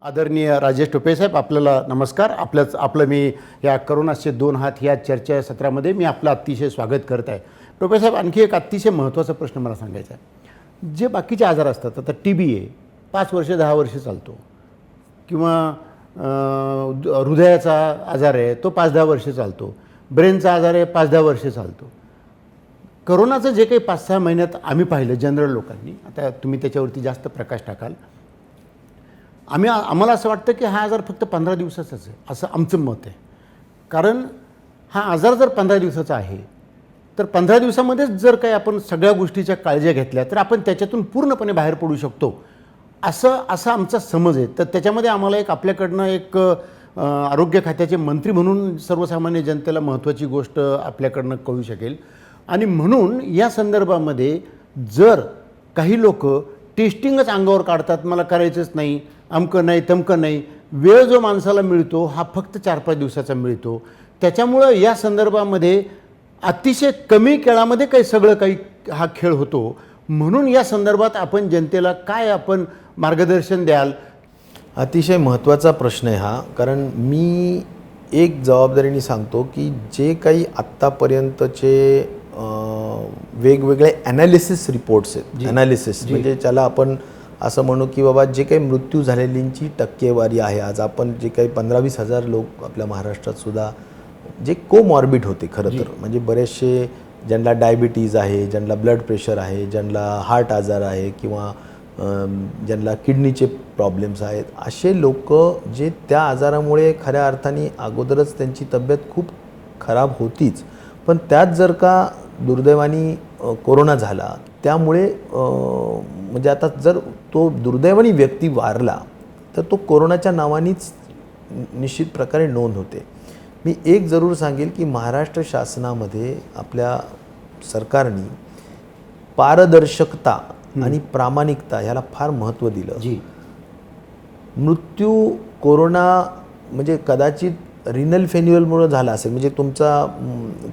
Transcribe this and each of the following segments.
आदरणीय राजेश टोपे साहेब, आपल्याला नमस्कार. आपलं मी या करोनाचे 2 हात या चर्चा सत्रामध्ये मी आपलं अतिशय स्वागत करत आहे. टोपे साहेब, आणखी एक अतिशय महत्त्वाचा प्रश्न मला सांगायचा आहे. जे बाकीचे आजार असतात, आता TB आहे 5 वर्ष 10 वर्ष चालतो, किंवा हृदयाचा आजार आहे तो 5-10 वर्ष चालतो, ब्रेनचा आजार आहे 5-10 वर्ष चालतो. करोनाचं जे काही 5-6 महिन्यात आम्ही पाहिलं जनरल लोकांनी, आता तुम्ही त्याच्यावरती जास्त प्रकाश टाकाल, आम्हाला असं वाटतं की हा आजार फक्त 15 दिवसाचाच आहे, असं आमचं मत आहे. कारण हा आजार जर 15 दिवसाचा आहे तर 15 दिवसामध्येच जर काही आपण सगळ्या गोष्टीच्या काळजी घेतल्या तर आपण त्याच्यातून पूर्णपणे बाहेर पडू शकतो, असं आमचा समज आहे. तर त्याच्यामध्ये आम्हाला आपल्याकडनं एक आरोग्य खात्याचे मंत्री म्हणून सर्वसामान्य जनतेला महत्त्वाची गोष्ट आपल्याकडनं कळू शकेल. आणि म्हणून या संदर्भामध्ये जर काही लोक टेस्टिंगच अंगावर काढतात, मला करायचंच नाही, अमकं नाही तमकं नाही, वेळ जो माणसाला मिळतो हा फक्त 4-5 दिवसाचा मिळतो. त्याच्यामुळं या संदर्भामध्ये अतिशय कमी काळामध्ये सगळं काही हा खेळ होतो. म्हणून या संदर्भात आपण जनतेला काय आपण मार्गदर्शन द्याल? अतिशय महत्त्वाचा प्रश्न आहे हा. कारण मी एक जबाबदारीने सांगतो की जे काही आत्तापर्यंतचे वेगवेगळे ॲनालिसिस रिपोर्ट्स आहेत, ॲनालिसिस म्हणजे ज्याला आपण असं म्हणू की बाबा जे काही मृत्यू झालेल्यांची टक्केवारी आहे, आज आपण जे काही 15-20 हजार लोक आपल्या महाराष्ट्रात सुद्धा जे कोमॉर्बिड होते, खरं तर म्हणजे बरेचसे ज्यांना डायबिटीज आहे, ज्यांना ब्लड प्रेशर आहे, ज्यांना हार्ट आजार आहे, किंवा ज्यांना किडनीचे प्रॉब्लेम्स आहेत, असे लोक जे त्या आजारामुळे खऱ्या अर्थाने अगोदरच त्यांची तब्येत खूप खराब होतीच, पण त्यात जर का दुर्दैवाने कोरोना झाला, त्यामुळे म्हणजे आता जर तो दुर्दैवाने व्यक्ती वारला तर तो कोरोनाच्या नावानेच निश्चित प्रकारे नोंद होते. मी एक जरूर सांगेल की महाराष्ट्र शासनामध्ये आपल्या सरकारने पारदर्शकता आणि प्रामाणिकता ह्याला फार महत्त्व दिलं. मृत्यू कोरोना म्हणजे कदाचित रिनल फेल्युअरमुळे झाला असेल, म्हणजे तुमचा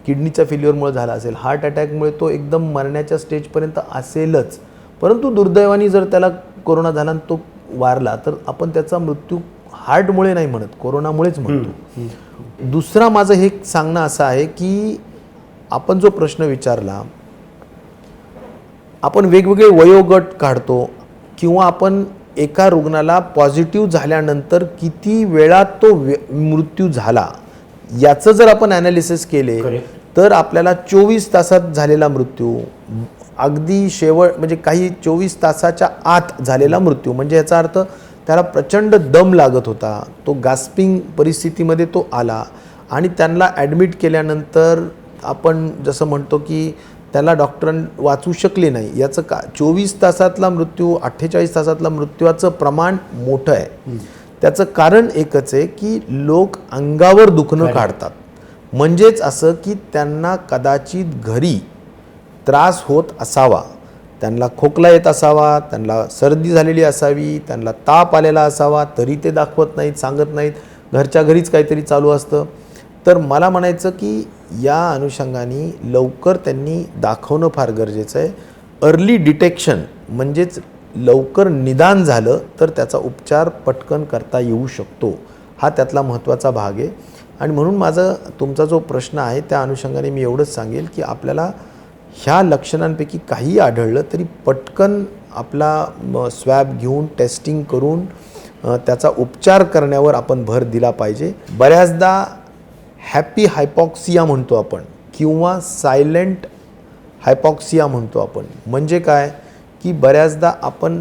किडनीचा फेल्युअरमुळे झाला असेल, हार्ट अटॅकमुळे तो एकदम मरण्याच्या स्टेजपर्यंत असेलच, परंतु दुर्दैवाने जर त्याला कोरोना झाला आणि तो वारला तर आपण त्याचा मृत्यू हार्टमुळे नाही म्हणत, कोरोनामुळेच म्हणतो. दुसरा माझं हे सांगणं असं आहे की आपण जो प्रश्न विचारला, आपण वेगवेगळे वयोगट काढतो, किंवा आपण एका रुग्णाला पॉझिटिव्ह झाल्यानंतर किती वेळात तो मृत्यू झाला याचं जर आपण ॲनालिसिस केले तर आपल्याला 24 तासात झालेला मृत्यू, अगदी शेवट म्हणजे काही 24 तासाच्या आत झालेला मृत्यू, म्हणजे याचा अर्थ त्याला प्रचंड दम लागत होता, तो गास्पिंग परिस्थितीमध्ये तो आला आणि त्यांना ॲडमिट केल्यानंतर आपण जसं म्हणतो की त्याला डॉक्टरांनी वाचू शकले नाही. याचं 24 तासातला मृत्यू, 48 तासातला मृत्यूचं प्रमाण मोठं आहे. त्याचं कारण एकच आहे की लोक अंगावर दुखणं काढतात, म्हणजेच असं की त्यांना कदाचित घरी त्रास होत असावा, त्यांना खोकला येत असावा, त्यांना सर्दी झालेली असावी, त्यांना ताप आलेला असावा, तरी ते दाखवत नाहीत, सांगत नाहीत, घरच्या घरीच काहीतरी चालू असतं. तर मला म्हणायचं की या अनुषंगाने लवकर त्यांनी दाखवणं फार गरजेचं आहे. अर्ली डिटेक्शन म्हणजेच लवकर निदान झालं तर त्याचा उपचार पटकन करता येऊ शकतो, हा त्यातला महत्त्वाचा भाग आहे. आणि म्हणून तुमचा जो प्रश्न आहे त्या अनुषंगाने मी एवढंच सांगेल की आपल्याला ह्या लक्षणांपैकी काही आढळलं तरी पटकन आपला स्वॅब घेऊन टेस्टिंग करून त्याचा उपचार करण्यावर आपण भर दिला पाहिजे. बऱ्याचदा हॅपी हायपॉक्सिया म्हणतो आपण, किंवा सायलेंट हायपॉक्सिया म्हणतो आपण. म्हणजे काय की बऱ्याचदा आपण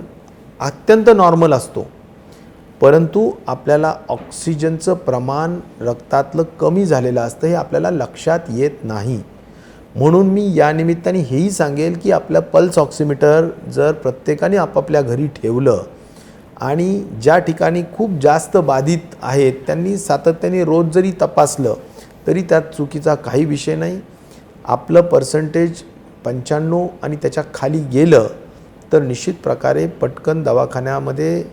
अत्यंत नॉर्मल असतो, परंतु आपल्याला ऑक्सिजनचं प्रमाण रक्तातलं कमी झालेलं असतं, हे आपल्याला लक्षात येत नाही. म्हणून मी या निमित्ताने हेही सांगेल की आपलं पल्स ऑक्सिमीटर जर प्रत्येकाने आपापल्या घरी ठेवलं आणि ज्या ठिकाणी खूप जास्त बाधित आहेत त्यांनी सातत्याने रोज जरी तपासलं तरी त्यात चुकीचा काही विषय नाही. आपलं पर्सेंटेज 95 आणि त्याच्या खाली गेलं तर निश्चित प्रकारे पटकन दवाखान्यामध्ये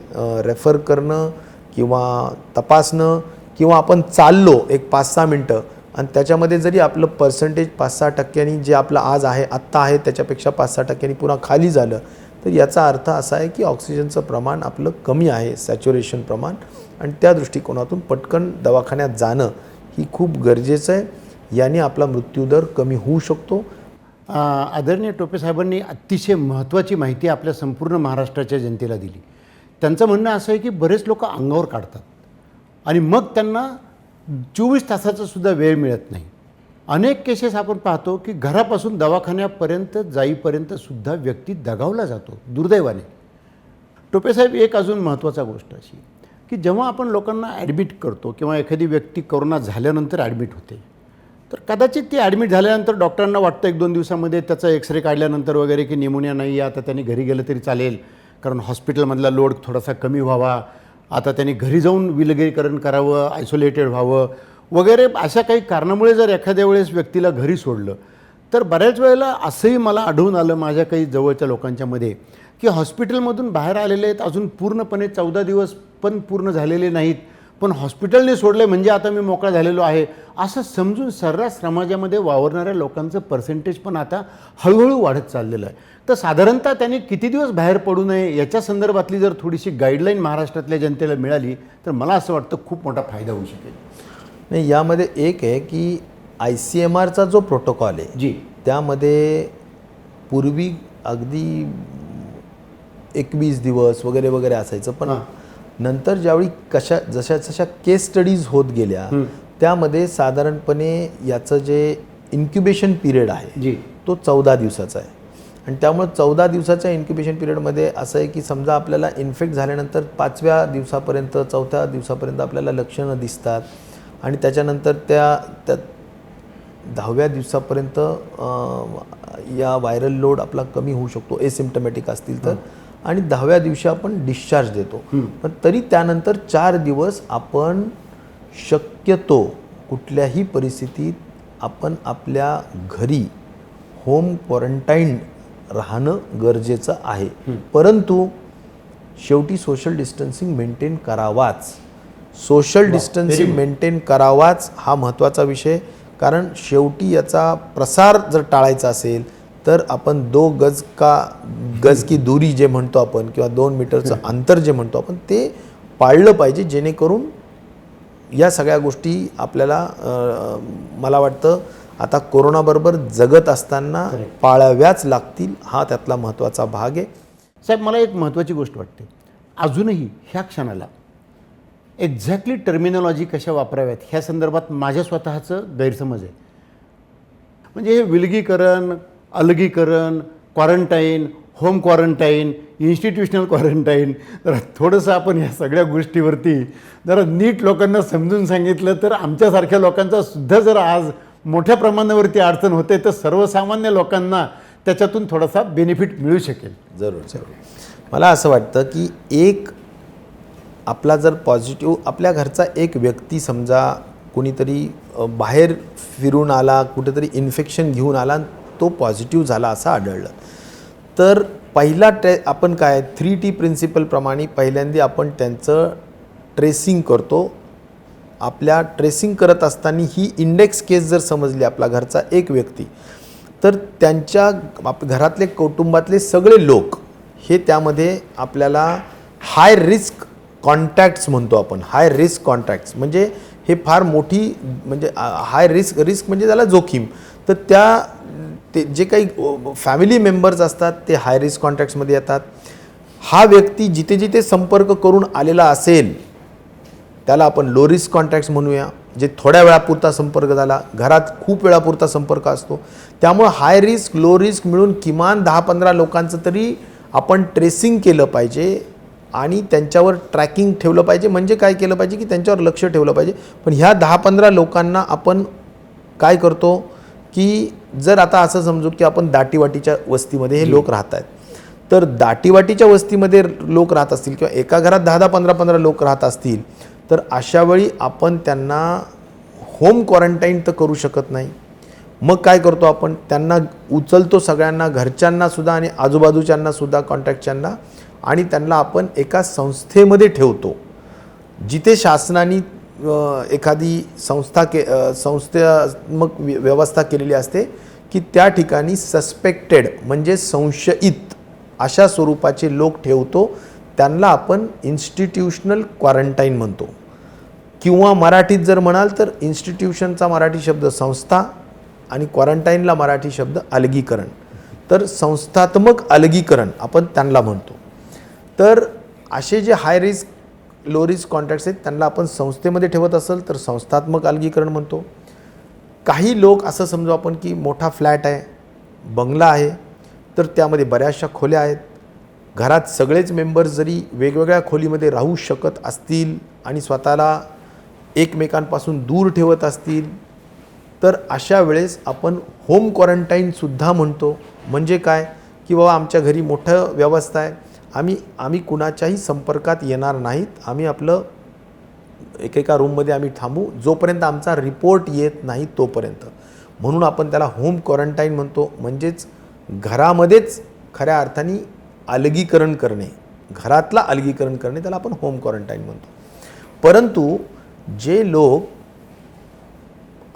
रेफर करणं किंवा तपासणं, किंवा आपण चाललो एक 5-6 मिनटं आणि त्याच्यामध्ये जरी आपलं पर्सेंटेज 5-6% जे आपलं आज आहे आत्ता आहे त्याच्यापेक्षा 5-6% पुन्हा खाली झालं तर याचा अर्थ असा आहे की ऑक्सिजनचं प्रमाण आपलं कमी आहे, सॅच्युरेशन प्रमाण, आणि त्या दृष्टिकोनातून पटकन दवाखान्यात जाणं ही खूप गरजेचं आहे. याने आपला मृत्यूदर कमी होऊ शकतो. आदरणीय टोपे साहेबांनी अतिशय महत्त्वाची माहिती आपल्या संपूर्ण महाराष्ट्राच्या जनतेला दिली. त्यांचं म्हणणं असं आहे की बरेच लोक अंगावर काढतात आणि मग त्यांना 24 तासाचा सुद्धा वेळ मिळत नाही. अनेक केसेस आपण पाहतो की घरापासून दवाखान्यापर्यंत जाईपर्यंत सुद्धा व्यक्ती दगावला जातो दुर्दैवाने. टोपेसाहेब, एक अजून महत्त्वाचा गोष्ट अशी की जेव्हा आपण लोकांना ॲडमिट करतो किंवा एखादी व्यक्ती कोरोना झाल्यानंतर ॲडमिट होते तर कदाचित ती ॲडमिट झाल्यानंतर डॉक्टरांना वाटतं 1-2 दिवसामध्ये त्याचा एक्सरे काढल्यानंतर वगैरे की निमोनिया नाही आहे, आता त्यांनी घरी गेलं तरी चालेल कारण हॉस्पिटलमधला लोड थोडासा कमी व्हावा, आता त्यांनी घरी जाऊन विलगीकरण करावं, आयसोलेटेड व्हावं वगैरे अशा काही कारणामुळे जर एखाद्या वेळेस व्यक्तीला घरी सोडलं तर बऱ्याच वेळेला असंही मला आढळून आलं माझ्या काही जवळच्या लोकांच्यामध्ये की हॉस्पिटलमधून बाहेर आलेले आहेत, अजून पूर्णपणे 14 दिवस पण पूर्ण झालेले नाहीत, पण हॉस्पिटलने सोडले म्हणजे आता मी मोकळा झालेलो आहे असं समजून सर्रास समाजामध्ये वावरणाऱ्या लोकांचं पर्सेंटेज पण आता हळूहळू वाढत चाललेलं आहे. तर साधारणतः त्यांनी किती दिवस बाहेर पडू नये याच्या संदर्भातली जर थोडीशी गाईडलाईन महाराष्ट्रातल्या जनतेला मिळाली तर मला असं वाटतं खूप मोठा फायदा होऊ शकेल. नाही, यामध्ये एक आहे की ICMRचा जो प्रोटोकॉल आहे जी त्यामध्ये पूर्वी अगदी 21 दिवस वगैरे वगैरे असायचं, पण नंतर ज्यावेळी जशा केस स्टडीज होत गेल्या त्यामध्ये साधारणपणे याचं जे इन्क्युबेशन पिरियड आहे जी तो 14 दिवसाचा आहे. आणि त्यामुळे 14 दिवसाच्या इन्क्युबेशन पिरियडमध्ये असं आहे की समजा आपल्याला इन्फेक्ट झाल्यानंतर 5व्या दिवसापर्यंत 4थ्या दिवसापर्यंत आपल्याला लक्षणं दिसतात आणि त्याच्यानंतर त्या 10व्या दिवसापर्यंत या व्हायरल लोड आपला कमी होऊ शकतो एसिम्प्टमॅटिक असतील तर, आणि 10व्या दिवशी आपण डिस्चार्ज देतो. पण तरी त्यानंतर 4 दिवस आपण शक्यतो कुठल्याही परिस्थितीत आपण आपल्या घरी होम क्वारंटाईन राहणं गरजेचं आहे. परंतु शेवटी सोशल डिस्टन्सिंग मेंटेन करावाच, सोशल डिस्टन्सिंग मेंटेन करावाच हा महत्त्वाचा विषय. कारण शेवटी याचा प्रसार जर टाळायचा असेल तर आपण 2 गज की दूरी जे म्हणतो आपण किंवा 2 मीटरचं अंतर जे म्हणतो आपण ते पाळलं पाहिजे, जेणेकरून या सगळ्या गोष्टी आपल्याला मला वाटतं आता कोरोनाबरोबर जगत असताना पाळाव्याच लागतील. हा त्यातला महत्त्वाचा भाग आहे. साहेब, मला एक महत्त्वाची गोष्ट वाटते, अजूनही ह्या क्षणाला एक्झॅक्टली टर्मिनॉलॉजी कशा वापराव्यात ह्या संदर्भात माझ्या स्वतःचं गैरसमज आहे. म्हणजे हे विलगीकरण, अलगीकरण, quarantine, home quarantine, institutional quarantine, जरा थोडंसं आपण ह्या सगळ्या गोष्टीवरती जरा नीट लोकांना समजून सांगितलं तर आमच्यासारख्या लोकांचा सुद्धा जर आज मोठ्या प्रमाणावरती अडचण होते तर सर्वसामान्य लोकांना त्याच्यातून थोडासा बेनिफिट मिळू शकेल. जरूर. मला असं वाटतं की एक आपला जर पॉझिटिव्ह आपल्या घरचा एक व्यक्ती समजा कोणीतरी बाहेर फिरून आला, कुठेतरी इन्फेक्शन घेऊन आला, तो पॉझिटिव्ह झाला असं आढळलं तर पहिला आपण काय 3T प्रिन्सिपलप्रमाणे पहिल्यांदा आपण त्यांचं ट्रेसिंग करतो. आपल्या ट्रेसिंग करत असताना ही इंडेक्स केस जर समजली आपला घरचा एक व्यक्ती तर त्यांच्या घरातले कुटुंबातले सगळे लोक हे त्यामध्ये आपल्याला हाय रिस्क कॉन्टॅक्ट्स म्हणतो आपण. हाय रिस्क कॉन्टॅक्ट्स म्हणजे हे फार मोठी म्हणजे हाय रिस्क म्हणजे त्याला जोखीम. तर ते जे काही फॅमिली मेंबर्स असतात ते हाय रिस्क कॉन्टॅक्ट्समध्ये येतात. हा व्यक्ती जिथे जिथे संपर्क करून आलेला असेल त्याला आपण लो रिस्क कॉन्टॅक्ट्स म्हणूया, जे थोड्या वेळापुरता संपर्क झाला, घरात खूप वेळापुरता संपर्क असतो. त्यामुळे हाय रिस्क लो रिस्क मिळून किमान 10-15 लोकांचं तरी आपण ट्रेसिंग केलं पाहिजे आणि त्यांच्यावर ट्रॅकिंग ठेवलं पाहिजे. म्हणजे काय केलं पाहिजे की त्यांच्यावर लक्ष ठेवलं पाहिजे. पण ह्या 10-15 लोकांना आपण काय करतो की जर आता असं समजू की आपण दाटीवाटीच्या वस्तीमध्ये हे लोक राहत आहेत तर दाटीवाटीच्या वस्तीमध्ये लोक राहत असतील किंवा एका घरात 10-10, 15-15 लोक राहत असतील, तर अशा वेळी आपण त्यांना होम क्वारंटाईन तर करू शकत नाही. मग काय करतो आपण, त्यांना उचलतो सगळ्यांना, घरच्यांना सुद्धा आणि आजूबाजूच्यांना सुद्धा, कॉन्टॅक्टच्यांना, आणि त्यांना आपण एका संस्थेमध्ये ठेवतो जिथे शासनाने एखादी संस्थात्मक व्यवस्था केलेली असते की त्या ठिकाणी सस्पेक्टेड म्हणजे संशयित अशा स्वरूपाचे लोक ठेवतो. त्यांना आपण इन्स्टिट्यूशनल क्वारंटाईन म्हणतो, किंवा मराठीत जर म्हणाल तर इन्स्टिट्यूशनचा मराठी शब्द संस्था आणि क्वारंटाईनला मराठी शब्द अलगीकरण. तर संस्थात्मक अलगीकरण आपण त्यांना म्हणतो. तर असे जे high risk low risk contacts आहेत त्यांना आपण संस्थेमध्ये ठेवत असेल तर संस्थात्मक अलगीकरण म्हणतो. काही लोक असं समजू आपण की मोठा फ्लॅट आहे, बंगला आहे, तर त्यामध्ये बऱ्याचशा खोल्या आहेत, घरात सगळेच मेंबर्स जरी वेगवेगळ्या खोलीमध्ये राहू शकत असतील आणि स्वतःला एकमेकांपासून दूर ठेवत असतील, तर अशा वेळेस आपण होम क्वारंटाईनसुद्धा म्हणतो. म्हणजे काय की बाबा आमच्या घरी मोठं व्यवस्था आहे, आम्ही कुणाच्याही संपर्कात येणार नाहीत, आम्ही आपलं एकेका रूममध्ये आम्ही थांबू जोपर्यंत आमचा रिपोर्ट येत नाही तोपर्यंत. म्हणून आपण त्याला होम क्वारंटाईन म्हणतो. म्हणजेच घरामध्येच खऱ्या अर्थाने अलगीकरण करणे, घरातला अलगीकरण करणे, त्याला आपण होम क्वारंटाईन म्हणतो. परंतु जे लोक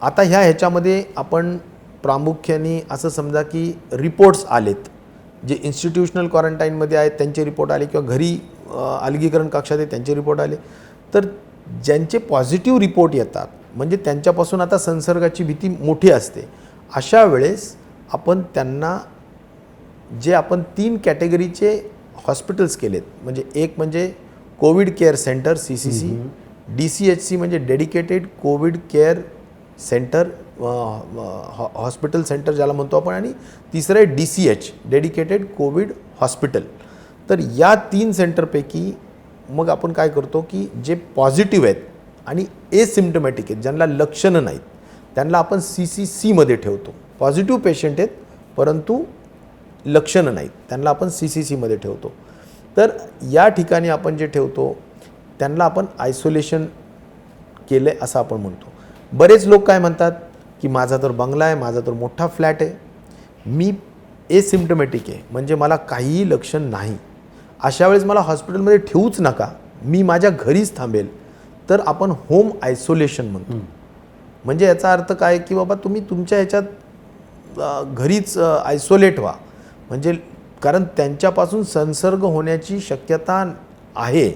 आता ह्याच्यामध्ये आपण प्रामुख्याने असं समजा की रिपोर्ट्स आलेत, जे इन्स्टिट्यूशनल क्वारंटाईनमध्ये आहेत त्यांचे रिपोर्ट आले, किंवा घरी अलगीकरण कक्षात आहेत त्यांचे रिपोर्ट आले, तर ज्यांचे पॉझिटिव्ह रिपोर्ट येतात म्हणजे त्यांच्यापासून आता संसर्गाची भीती मोठी असते. अशा वेळेस आपण त्यांना जे आपण 3 कॅटेगरीचे हॉस्पिटल्स केलेत, म्हणजे एक म्हणजे Covid care centre CCC, DCHC म्हणजे dedicated Covid care centre hospital centre ज्याला म्हणतो आपण, आणि तिसरं आहे DCH डेडिकेटेड कोविड हॉस्पिटल. तर या 3 सेंटरपैकी मग आपण काय करतो की जे पॉझिटिव्ह आहेत आणि एसिम्प्टमॅटिक आहेत, ज्यांना लक्षणं नाहीत, त्यांना आपण CCCमध्ये ठेवतो. पॉझिटिव्ह पेशंट आहेत परंतु लक्षणं नाहीत, त्यांना आपण CCCमध्ये ठेवतो. तर या ठिकाणी आपण जे ठेवतो त्यांना आपण आयसोलेशन केलं आहे असं आपण म्हणतो. बरेच लोक काय म्हणतात की माझा तर बंगला आहे, माझा तर मोठा फ्लॅट आहे, मी एसिम्प्टमॅटिक आहे, म्हणजे मला काहीही लक्षण नाही, अशा वेळेस मला हॉस्पिटलमध्ये ठेवूच नका, मी माझ्या घरीच थांबेल, तर आपण होम आयसोलेशन म्हणतो. म्हणजे याचा अर्थ काय की बाबा तुम्ही तुमच्या ह्याच्यात घरीच आयसोलेट व्हा, म्हणजे कारण त्यांच्यापासून संसर्ग होण्याची शक्यता आहे,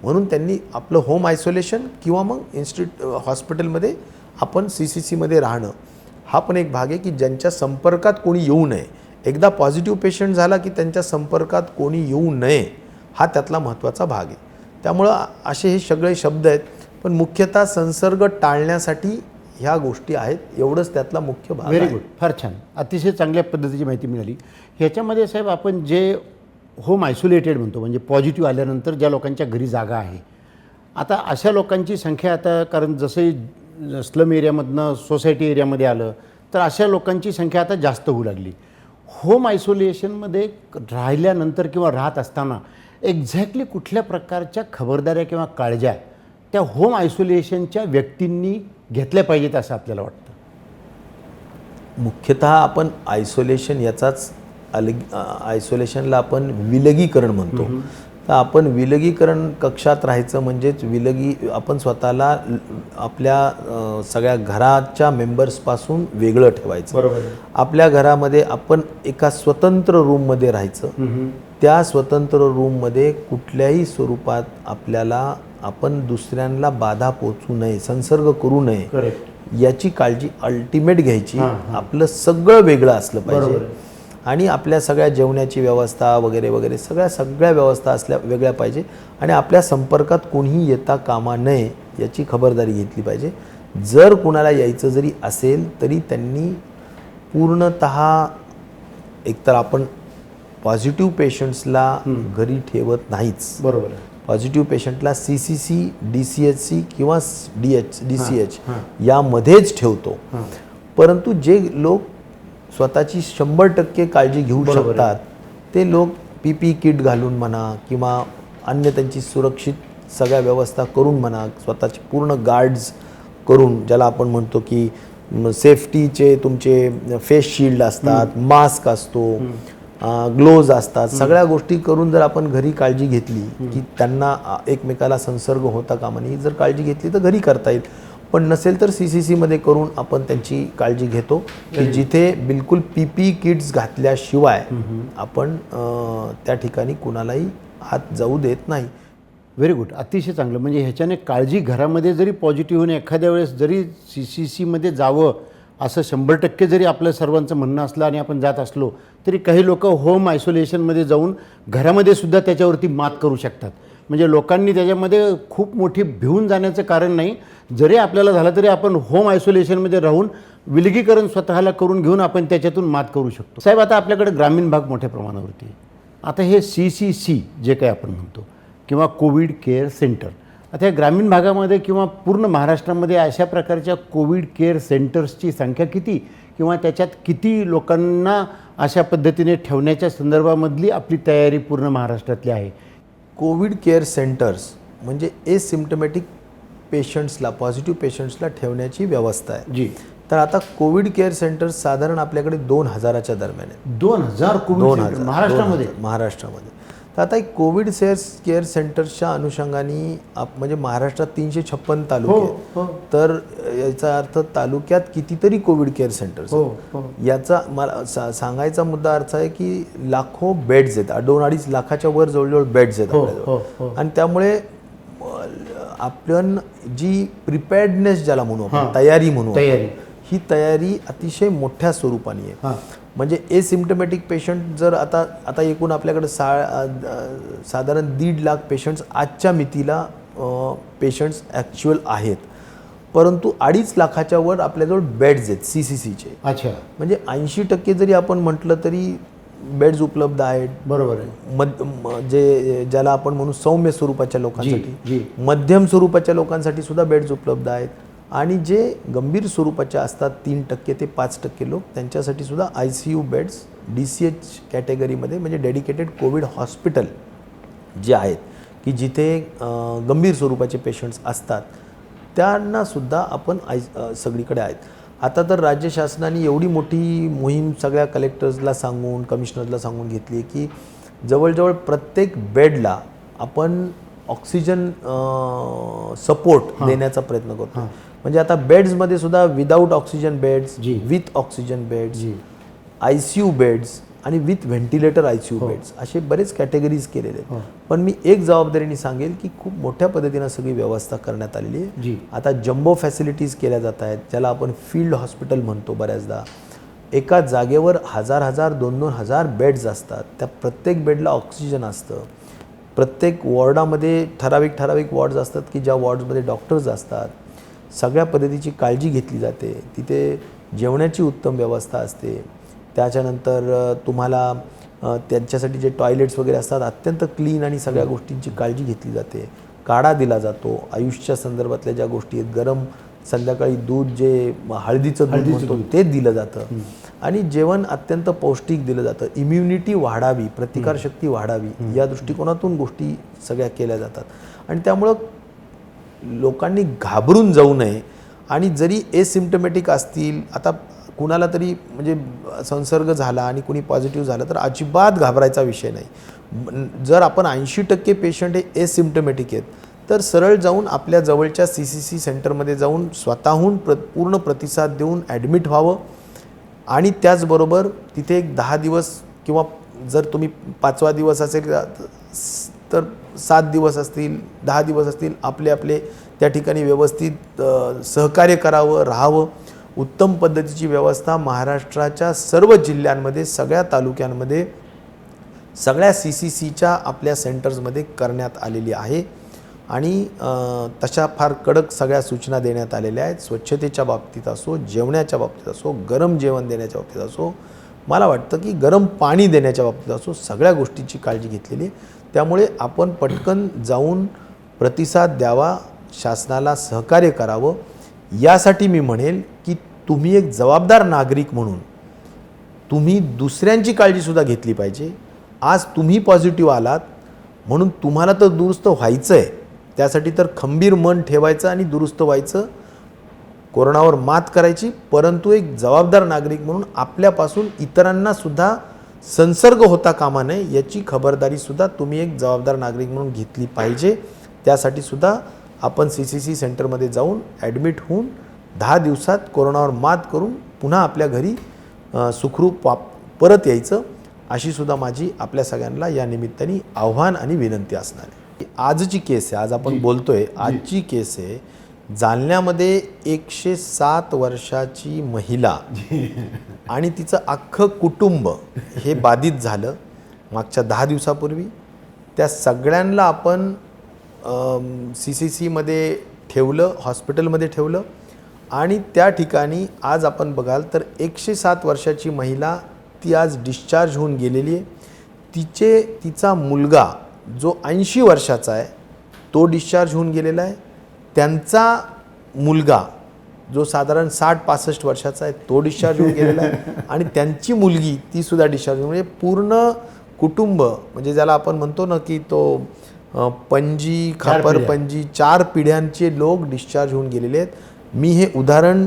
म्हणून त्यांनी आपलं होम आयसोलेशन किंवा मग हॉस्पिटलमध्ये आपण CCCमध्ये राहणं हा पण एक भाग आहे की ज्यांच्या संपर्कात कोणी येऊ नये. एकदा पॉझिटिव्ह पेशंट झाला की त्यांच्या संपर्कात कोणी येऊ नये हा त्यातला महत्त्वाचा भाग आहे. त्यामुळं असे हे सगळे शब्द आहेत, पण मुख्यतः संसर्ग टाळण्यासाठी ह्या गोष्टी आहेत, एवढंच त्यातला मुख्य भाग आहे. व्हेरी गुड, फार छान, अतिशय चांगल्या पद्धतीची माहिती मिळाली. ह्याच्यामध्ये साहेब आपण जे होम आयसोलेटेड म्हणतो म्हणजे पॉझिटिव्ह आल्यानंतर ज्या लोकांच्या घरी जागा आहे, आता अशा लोकांची संख्या आता कारण जसंही स्लम एरियामधनं सोसायटी एरियामध्ये आलं तर अशा लोकांची संख्या आता जास्त होऊ लागली. होम आयसोलेशनमध्ये राहिल्यानंतर किंवा राहत असताना एक्झॅक्टली कुठल्या प्रकारच्या खबरदाऱ्या किंवा काळज्या त्या होम आयसोलेशनच्या व्यक्तींनी घेतल्या पाहिजेत असं आपल्याला वाटतं? मुख्यतः आपण आयसोलेशन याचाच आयसोलेशनला आपण विलगीकरण म्हणतो. तर आपण विलगीकरण कक्षात राहायचं म्हणजेच आपण स्वतःला आपल्या सगळ्या घराच्या मेंबर्सपासून वेगळं ठेवायचं. बरोबर. आपल्या घरामध्ये आपण एका स्वतंत्र रूममध्ये राहायचं. त्या स्वतंत्र रूममध्ये कुठल्याही स्वरूपात आपण दुसऱ्यांना बाधा पोचू नये, संसर्ग करू नये याची काळजी अल्टिमेट घ्यायची. आपलं सगळं वेगळं असलं पाहिजे आणि आपल्या सगळ्या जेवणाची व्यवस्था वगैरे वगैरे सगळ्या व्यवस्था वेगळ्या पाहिजे आणि आपल्या संपर्कात कोणीही येता कामा नये याची खबरदारी घेतली पाहिजे. जर कुणाला यायचं जरी असेल तरी त्यांनी पूर्णतः एकतर आपण पॉझिटिव्ह पेशंट्सला घरी ठेवत नाहीच. बरोबर. पॉझिटिव्ह पेशंटला CCC, DCHC किंवा DCH यामध्येच ठेवतो. परंतु जे लोक स्वतःची 100% काळजी घेऊ शकतात ते लोक PPE किट घालून म्हणा किंवा अन्य त्यांची सुरक्षित सगळ्या व्यवस्था करून म्हणा, स्वतःचे पूर्ण गार्ड्स करून, ज्याला आपण म्हणतो की सेफ्टीचे तुमचे फेस शिल्ड असतात, मास्क असतो, ग्लोव्ज असतात, सगळ्या गोष्टी करून जर आपण घरी काळजी घेतली की त्यांना एकमेकाला संसर्ग होता कामा नये, जर काळजी घेतली तर घरी करता येईल. पण नसेल तर CCC मध्ये करून आपण त्यांची काळजी घेतो की जिथे बिलकुल PPE किट्स घातल्याशिवाय आपण त्या ठिकाणी कुणालाही हात जाऊ देत नाही. व्हेरी गुड, अतिशय चांगलं. म्हणजे ह्याच्याने काळजी घरामध्ये जरी पॉझिटिव्ह होऊन एखाद्या वेळेस जरी CCC मध्ये जावं असं 100% जरी आपलं सर्वांचं म्हणणं असलं आणि आपण जात असलो तरी काही लोक होम आयसोलेशनमध्ये जाऊन घरामध्ये सुद्धा त्याच्यावरती मात करू शकतात. म्हणजे लोकांनी त्याच्यामध्ये खूप मोठी भिवून जाण्याचं कारण नाही. जरी आपल्याला झालं तरी आपण होम आयसोलेशनमध्ये राहून विलगीकरण स्वतःला करून घेऊन आपण त्याच्यातून मात करू शकतो. साहेब, आता आपल्याकडे ग्रामीण भाग मोठ्या प्रमाणावरती आहे. आता हे CCC जे काही आपण म्हणतो किंवा कोविड केअर सेंटर, आता या ग्रामीण भागामध्ये किंवा पूर्ण महाराष्ट्रामध्ये अशा प्रकारच्या कोविड केअर सेंटर्सची संख्या किती किंवा त्याच्यात किती लोकांना अशा पद्धतीने ठेवण्याच्या संदर्भामधली आपली तयारी पूर्ण महाराष्ट्रातली आहे? कोविड केअर सेंटर्स म्हणजे एसिम्प्टमॅटिक पेशंट्सला, पॉझिटिव्ह पेशंट्सला ठेवण्याची व्यवस्था आहे. जी. तर आता कोविड केअर सेंटर्स साधारण आपल्याकडे 2000च्या दरम्यान आहेत. 2000 कोविड सेंटर महाराष्ट्रामध्ये? महाराष्ट्रामध्ये. तर आता एक कोविड केअर सेंटर्सच्या अनुषंगाने म्हणजे महाराष्ट्रात 356 तालुके आहेत. तर याचा अर्थ तालुक्यात कितीतरी कोविड केअर सेंटर्स आहेत. याचा मला सांगायचा मुद्दा अर्थ आहे की लाखो बेड्स आहेत, 2-2.5 लाखाच्या वर जवळजवळ बेड्स आहेत आपल्याजवळ. आणि त्यामुळे आपण जी प्रिपेअर्डनेस ज्याला म्हणू आपण, तयारी म्हणू, ही तयारी अतिशय मोठ्या स्वरूपाने आहे. म्हणजे एसिम्प्टमॅटिक पेशंट जर आता एकूण आपल्याकडे साधारण 1.5 लाख पेशंट्स आजच्या मितीला पेशंट्स ॲक्च्युअल आहेत, परंतु 2.5 लाखाच्या वर आपल्याजवळ बेड्स आहेत CCCचे. अच्छा. म्हणजे 80% जरी आपण म्हटलं तरी बेड्स उपलब्ध आहेत. बरोबर आहे. जे ज्याला आपण म्हणू सौम्य स्वरूपाच्या लोकांसाठी, मध्यम स्वरूपाच्या लोकांसाठी सुद्धा बेड्स उपलब्ध आहेत. आणि जे गंभीर स्वरूपाच्या असतात 3% ते 5% लोक, त्यांच्यासाठी सुद्धा ICU बेड्स DCH कॅटेगरीमध्ये म्हणजे डेडिकेटेड कोविड हॉस्पिटल जे आहेत की जिथे गंभीर स्वरूपाचे पेशंट्स असतात त्यांनासुद्धा आपण सगळीकडे आहेत. आता तर राज्य शासनाने एवढी मोठी मोहीम सगळ्या कलेक्टर्सला सांगून, कमिशनर्सला सांगून घेतली आहे की जवळजवळ प्रत्येक बेडला आपण ऑक्सिजन सपोर्ट देण्याचा प्रयत्न करतो. म्हणजे आता बेड्समध्ये सुद्धा without oxygen beds, with oxygen beds, ICU beds आणि विथ व्हेंटिलेटर ICU बेड्स असे बरेच कॅटेगरीज केलेले आहेत. पण मी एक जबाबदारीने सांगेल की खूप मोठ्या पद्धतीनं सगळी व्यवस्था करण्यात आलेली आहे. आता जम्बो फॅसिलिटीज केल्या जात आहेत, ज्याला आपण फील्ड हॉस्पिटल म्हणतो. बऱ्याचदा एका जागेवर 1000-1000, 2,000 बेड्स असतात. त्या प्रत्येक बेडला ऑक्सिजन असतं. प्रत्येक वॉर्डामध्ये ठराविक वॉर्ड्स असतात की ज्या वॉर्ड्समध्ये डॉक्टर्स असतात. सगळ्या पद्धतीची काळजी घेतली जाते. तिथे जेवणाची उत्तम व्यवस्था असते. त्याच्यानंतर तुम्हाला त्यांच्यासाठी जे टॉयलेट्स वगैरे असतात अत्यंत क्लीन आणि सगळ्या गोष्टींची काळजी घेतली जाते. काढा दिला जातो. आयुषच्या संदर्भातल्या ज्या गोष्टी आहेत, गरम संध्याकाळी दूध जे हळदीचं दूध म्हणतो ते दिलं जातं. आणि जेवण अत्यंत पौष्टिक दिलं जातं. इम्युनिटी वाढावी, प्रतिकारशक्ती वाढावी या दृष्टिकोनातून गोष्टी सगळ्या केल्या जातात. आणि त्यामुळं लोकांनी घाबरून जाऊ नये. आणि जरी एसिम्प्टमॅटिक असतील, आता कुणाला तरी म्हणजे संसर्ग झाला आणि कुणी पॉझिटिव्ह झालं तर अजिबात घाबरायचा विषय नाही. जर आपण 80% पेशंट हे एसिम्प्टमॅटिक आहेत तर सरळ जाऊन आपल्या जवळच्या CCC सेंटरमध्ये जाऊन स्वतःहून पूर्ण प्रतिसाद देऊन ॲडमिट व्हावं. आणि त्याचबरोबर तिथे एक 10 दिवस किंवा जर तुम्ही 5वा दिवस असेल तर 7 दिवस असतील, 10 दिवस असतील, आपले त्या ठिकाणी व्यवस्थित सहकार्य करावं, राहावं. उत्तम पद्धतीची व्यवस्था महाराष्ट्राच्या सर्व जिल्ह्यांमध्ये, सगळ्या तालुक्यांमध्ये, सगळ्या CCCच्या आपल्या सेंटर्समध्ये करण्यात आलेली आहे. आणि तशा फार कडक सगळ्या सूचना देण्यात आलेल्या आहेत. स्वच्छतेच्या बाबतीत असो, जेवणाच्या बाबतीत असो, गरम जेवण देण्याच्या बाबतीत असो, मला वाटतं की गरम पाणी देण्याच्या बाबतीत असो, सगळ्या गोष्टींची काळजी घेतलेली आहे. त्यामुळे आपण पटकन जाऊन प्रतिसाद द्यावा, शासनाला सहकार्य करावं. यासाठी मी म्हणेल की तुम्ही एक जबाबदार नागरिक म्हणून तुम्ही दुसऱ्यांची काळजीसुद्धा घेतली पाहिजे. आज तुम्ही पॉझिटिव्ह आलात म्हणून तुम्हाला तर दुरुस्त व्हायचं आहे, त्यासाठी तर खंबीर मन ठेवायचं आणि दुरुस्त व्हायचं, कोरोनावर मात करायची. परंतु एक जबाबदार नागरिक म्हणून आपल्यापासून इतरांना सुद्धा संसर्ग होता कामा नये याची खबरदारीसुद्धा तुम्ही एक जबाबदार नागरिक म्हणून घेतली पाहिजे. त्यासाठी सुद्धा आपण CCC सेंटरमध्ये जाऊन ॲडमिट होऊन 10 दिवसात कोरोनावर मात करून पुन्हा आपल्या घरी सुखरूप परत यायचं, अशी सुद्धा माझी आपल्या सगळ्यांना या निमित्ताने आव्हान आणि विनंती असणार आहे. आजची केस आहे, आज आपण बोलतोय, आजची केस आहे जालन्यामध्ये 107 वर्षाची महिला आणि तिचं अख्खं कुटुंब हे बाधित झालं मागच्या 10 दिवसापूर्वी. त्या सगळ्यांना आपण CCCमध्ये ठेवलं, हॉस्पिटलमध्ये ठेवलं आणि त्या ठिकाणी आज आपण बघाल तर 107 वर्षाची महिला ती आज डिस्चार्ज होऊन गेलेली आहे. तिचा मुलगा जो 80 वर्षाचा आहे तो डिस्चार्ज होऊन गेलेला आहे. त्यांचा मुलगा जो साधारण 60-65 वर्षाचा आहे तो डिस्चार्ज होऊन गेलेला आहे आणि त्यांची मुलगी ती सुद्धा डिस्चार्ज होऊन, म्हणजे पूर्ण कुटुंब, म्हणजे ज्याला आपण म्हणतो ना की तो पणजी खापर पणजी 4 पिढ्यांचे लोक डिस्चार्ज होऊन गेलेले आहेत. मी हे उदाहरण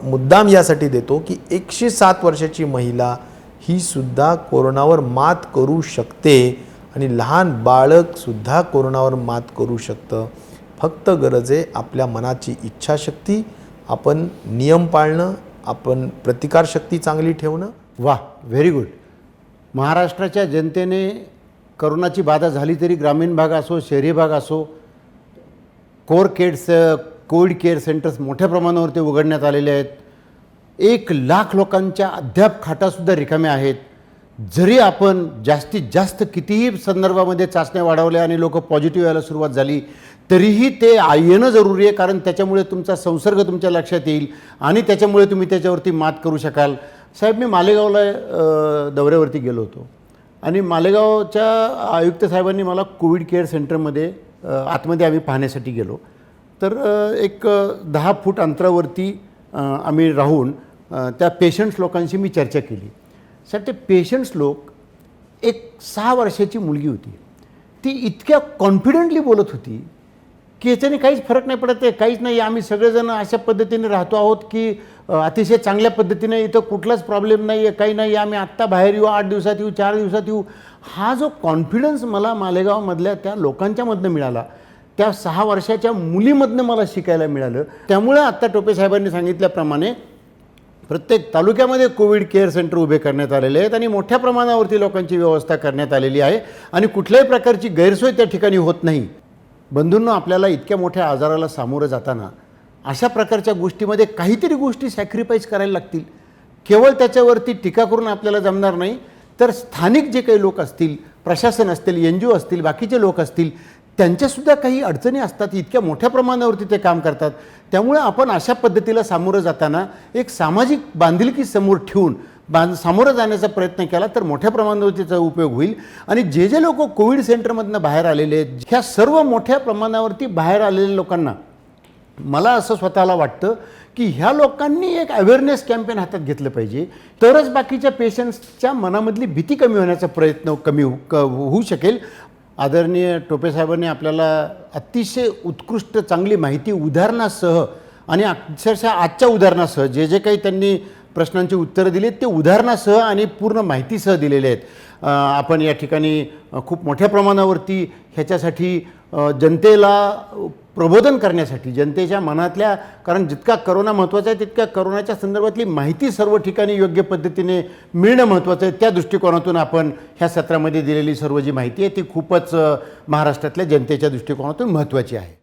मुद्दाम यासाठी देतो की 107 वर्षाची महिला ही सुद्धा कोरोनावर मात करू शकते आणि लहान बाळकसुद्धा कोरोनावर मात करू शकतं. फक्त गरज आहे आपल्या मनाची इच्छाशक्ती, आपण नियम पाळणं, आपण प्रतिकारशक्ती चांगली ठेवणं. वाह, व्हेरी गुड. महाराष्ट्राच्या जनतेने करोनाची बाधा झाली तरी ग्रामीण भाग असो, शहरी भाग असो, कोविड केअर सेंटर्स मोठ्या प्रमाणावरती उघडण्यात आलेले आहेत. 1,00,000 लोकांच्या अद्याप खाटासुद्धा रिकाम्या आहेत. जरी आपण जास्तीत जास्त कितीही संदर्भामध्ये चाचण्या वाढवल्या आणि लोक पॉझिटिव्ह यायला सुरुवात झाली तरीही ते येणं जरुरी आहे, कारण त्याच्यामुळे तुमचा संसर्ग तुमच्या लक्षात येईल आणि त्याच्यामुळे तुम्ही त्याच्यावरती मात करू शकाल. साहेब, मी मालेगावला दौऱ्यावरती गेलो होतो आणि मालेगावच्या आयुक्त साहेबांनी मला कोविड केअर सेंटरमध्ये आतमध्ये आम्ही पाहण्यासाठी गेलो. तर एक 10 फूट अंतरावरती आम्ही राहून त्या पेशंट्स लोकांशी मी चर्चा केली. सर, ते पेशंट्स लोक, एक 6 वर्षाची मुलगी होती, ती इतक्या कॉन्फिडेंटली बोलत होती की याच्याने काहीच फरक नाही पडत आहे, काहीच नाही, आम्ही सगळेजण अशा पद्धतीने राहतो आहोत की अतिशय चांगल्या पद्धतीने, इथं कुठलाच प्रॉब्लेम नाही आहे, काही नाही, आम्ही आत्ता बाहेर येऊ, 8 दिवसात येऊ, 4 दिवसात येऊ. हा जो कॉन्फिडन्स मला मालेगावमधल्या त्या लोकांच्यामधनं मिळाला, त्या 6 वर्षाच्या मुलीमधनं मला शिकायला मिळालं. त्यामुळे आत्ता टोपे साहेबांनी सांगितल्याप्रमाणे प्रत्येक तालुक्यामध्ये कोविड केअर सेंटर उभे करण्यात आलेले आहेत आणि मोठ्या प्रमाणावरती लोकांची व्यवस्था करण्यात आलेली आहे आणि कुठल्याही प्रकारची गैरसोय त्या ठिकाणी होत नाही. बंधूंनो, आपल्याला इतक्या मोठ्या आजाराला सामोरं जाताना अशा प्रकारच्या गोष्टीमध्ये काहीतरी गोष्टी सॅक्रिफाईस करायला लागतील. केवळ त्याच्यावरती टीका करून आपल्याला जमणार नाही, तर स्थानिक जे काही लोक असतील, प्रशासन असतील, NGO असतील, बाकीचे लोक असतील, त्यांच्यासुद्धा काही अडचणी असतात. इतक्या मोठ्या प्रमाणावरती ते काम करतात. त्यामुळे आपण अशा पद्धतीला सामोरं जाताना एक सामाजिक बांधिलकी समोर ठेवून सामोरं जाण्याचा प्रयत्न केला तर मोठ्या प्रमाणावर त्याचा उपयोग होईल. आणि जे लोक कोविड सेंटरमधनं बाहेर आलेले आहेत, ह्या सर्व मोठ्या प्रमाणावरती बाहेर आलेल्या लोकांना मला असं स्वतःला वाटतं की ह्या लोकांनी एक अवेअरनेस कॅम्पेन हातात घेतलं पाहिजे, तरच बाकीच्या पेशंट्सच्या मनामधली भीती कमी होण्याचा प्रयत्न होऊ शकेल. आदरणीय टोपे साहेबांनी आपल्याला अतिशय उत्कृष्ट चांगली माहिती उदाहरणासह आणि अक्षरशः आजच्या उदाहरणासह जे काही त्यांनी प्रश्नांची उत्तरं दिली ते उदाहरणासह आणि पूर्ण माहितीसह दिलेले आहेत. आपण या ठिकाणी खूप मोठ्या प्रमाणावरती ह्याच्यासाठी जनतेला प्रबोधन करण्यासाठी, जनतेच्या मनातल्या, कारण जितका करोना महत्त्वाचा आहे तितक्या करोनाच्या संदर्भातली माहिती सर्व ठिकाणी योग्य पद्धतीने मिळणं महत्त्वाचं आहे. त्या दृष्टिकोनातून आपण ह्या सत्रामध्ये दिलेली सर्व जी माहिती आहे ती खूपच महाराष्ट्रातल्या जनतेच्या दृष्टिकोनातून महत्त्वाची आहे.